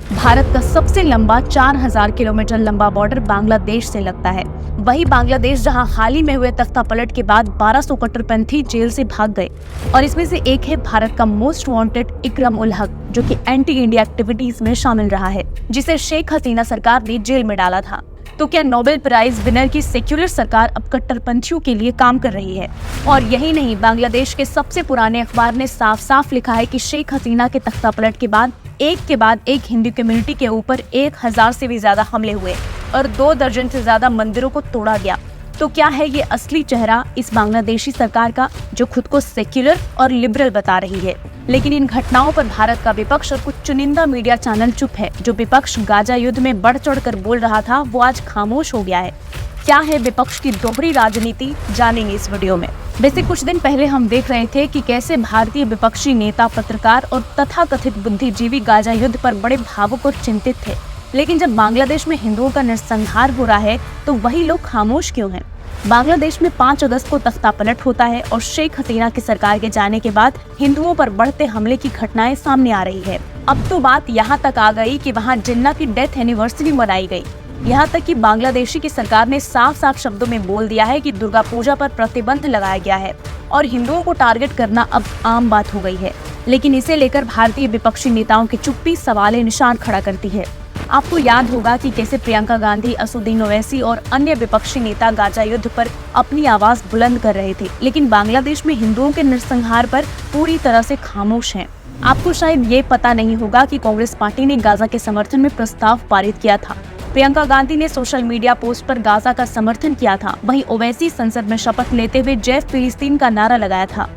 भारत का सबसे लंबा 4000 किलोमीटर लंबा बॉर्डर बांग्लादेश से लगता है। वही बांग्लादेश जहां हाल ही में हुए तख्तापलट के बाद 1200 कट्टरपंथी जेल से भाग गए और इसमें से एक है भारत का मोस्ट वांटेड इकरम उल हक, जो कि एंटी इंडिया एक्टिविटीज में शामिल रहा है, जिसे शेख हसीना सरकार ने जेल में डाला था। तो क्या नोबेल प्राइज विनर की सेक्युलर सरकार अब कट्टरपंथियों के लिए काम कर रही है? और यही नहीं, बांग्लादेश के सबसे पुराने अखबार ने साफ साफ लिखा है कि शेख हसीना के तख्तापलट के बाद एक हिंदू कम्युनिटी के ऊपर 1000 से भी ज्यादा हमले हुए और 2 दर्जन से ज्यादा मंदिरों को तोड़ा गया। तो क्या है ये असली चेहरा इस बांग्लादेशी सरकार का, जो खुद को सेक्युलर और लिबरल बता रही है? लेकिन इन घटनाओं पर भारत का विपक्ष और कुछ चुनिंदा मीडिया चैनल चुप है। जो विपक्ष गाजा युद्ध में बढ़ चढ़ कर बोल रहा था, वो आज खामोश हो गया है। क्या है विपक्ष की दोहरी राजनीति, जानेंगे इस वीडियो में। वैसे कुछ दिन पहले हम देख रहे थे कि कैसे भारतीय विपक्षी नेता, पत्रकार और तथाकथित बुद्धिजीवी गाजा युद्ध पर बड़े भावुक और चिंतित थे। लेकिन जब बांग्लादेश में हिंदुओं का नरसंहार हो रहा है, तो वही लोग खामोश क्यों हैं? बांग्लादेश में 5 अगस्त को तख्तापलट होता है और शेख हसीना की सरकार के जाने के बाद हिंदुओं पर बढ़ते हमले की घटनाएं सामने आ रही है। अब तो बात यहाँ तक आ गई कि वहाँ जिन्ना की डेथ एनिवर्सरी मनाई गई। यहाँ तक कि बांग्लादेशी की सरकार ने साफ साफ शब्दों में बोल दिया है कि दुर्गा पूजा पर प्रतिबंध लगाया गया है और हिंदुओं को टारगेट करना अब आम बात हो गई है। लेकिन इसे लेकर भारतीय विपक्षी नेताओं की चुप्पी सवाल निशान खड़ा करती है। आपको याद होगा कि कैसे प्रियंका गांधी, असदुद्दीन ओवैसी और अन्य विपक्षी नेता गाजा युद्ध पर अपनी आवाज बुलंद कर रहे थे, लेकिन बांग्लादेश में हिंदुओं के नरसंहार पर पूरी तरह से खामोश हैं। आपको शायद ये पता नहीं होगा कि कांग्रेस पार्टी ने गाजा के समर्थन में प्रस्ताव पारित किया था। प्रियंका गांधी ने सोशल मीडिया पोस्ट पर गाजा का समर्थन किया था। वहीं ओवैसी संसद में शपथ लेते हुए जय फिलिस्तीन का नारा लगाया था।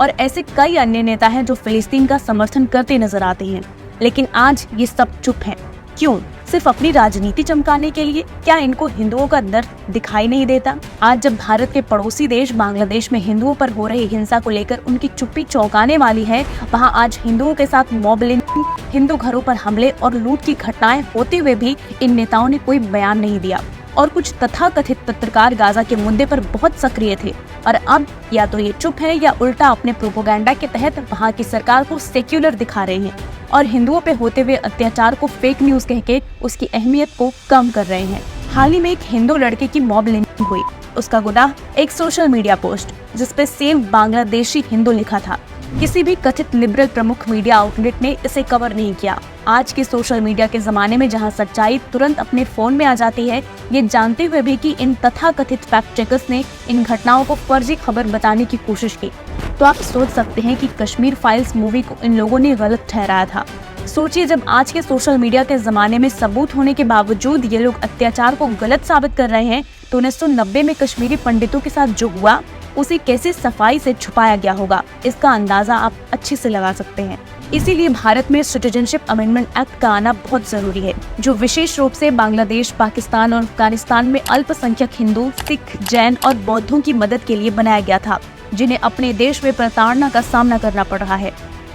और ऐसे कई अन्य नेता हैं जो फिलिस्तीन का समर्थन करते नजर आते हैं। लेकिन आज ये सब चुप हैं। क्यों? सिर्फ अपनी राजनीति चमकाने के लिए? क्या इनको हिंदुओं का दर्द दिखाई नहीं देता? आज जब भारत के पड़ोसी देश बांग्लादेश में हिंदुओं पर हो रही हिंसा को लेकर उनकी चुप्पी चौंकाने वाली है, वहां आज हिंदुओं के साथ मॉब लिंचिंग, हिंदू घरों पर हमले और लूट की घटनाएं होते हुए भी इन नेताओं ने कोई बयान नहीं दिया। और कुछ तथाकथित पत्रकार गाजा के मुद्दे पर बहुत सक्रिय थे और अब या तो ये चुप है या उल्टा अपने प्रोपेगेंडा के तहत वहाँ की सरकार को सेक्युलर दिखा रहे हैं और हिंदुओं पे होते हुए अत्याचार को फेक न्यूज कहके उसकी अहमियत को कम कर रहे हैं। हाल ही में एक हिंदू लड़के की मॉब लिंचिंग हुई। उसका गुनाह एक सोशल मीडिया पोस्ट जिसपे सेव बांग्लादेशी हिंदू लिखा था। किसी भी कथित लिबरल प्रमुख मीडिया आउटलेट ने इसे कवर नहीं किया। आज के सोशल मीडिया के जमाने में जहां सच्चाई तुरंत अपने फोन में आ जाती है, ये जानते हुए भी कि इन तथाकथित फैक्ट चेकर्स ने इन घटनाओं को फर्जी खबर बताने की कोशिश की, तो आप सोच सकते हैं कि कश्मीर फाइल्स मूवी को इन लोगों ने गलत ठहराया था। सोचिए, जब आज के सोशल मीडिया के जमाने में सबूत होने के बावजूद ये लोग अत्याचार को गलत साबित कर रहे हैं, तो 1990 में कश्मीरी पंडितों के साथ जो हुआ उसे कैसे सफाई से छुपाया गया होगा, इसका अंदाजा आप अच्छे से लगा सकते हैं। इसीलिए भारत में सिटीजनशिप अमेंडमेंट एक्ट का आना बहुत जरूरी है, जो विशेष रूप से बांग्लादेश, पाकिस्तान और अफगानिस्तान में अल्पसंख्यक हिंदू, सिख, जैन और बौद्धों की मदद के लिए बनाया गया था, जिन्हें अपने देश में प्रताड़ना का सामना करना पड़ रहा है।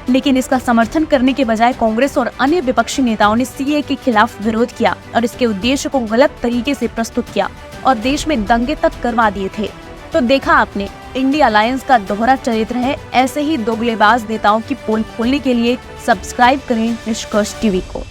लेकिन इसका समर्थन करने के बजाय कांग्रेस और अन्य विपक्षी नेताओं ने सीए के खिलाफ विरोध किया और इसके उद्देश्य को गलत तरीके से प्रस्तुत किया और देश में दंगे तक करवा दिए थे। तो देखा आपने, इंडिया अलायंस का दोहरा चरित्र है। ऐसे ही दोगलेबाज नेताओं की पोल खोलने के लिए सब्सक्राइब करें निष्कर्ष टीवी को।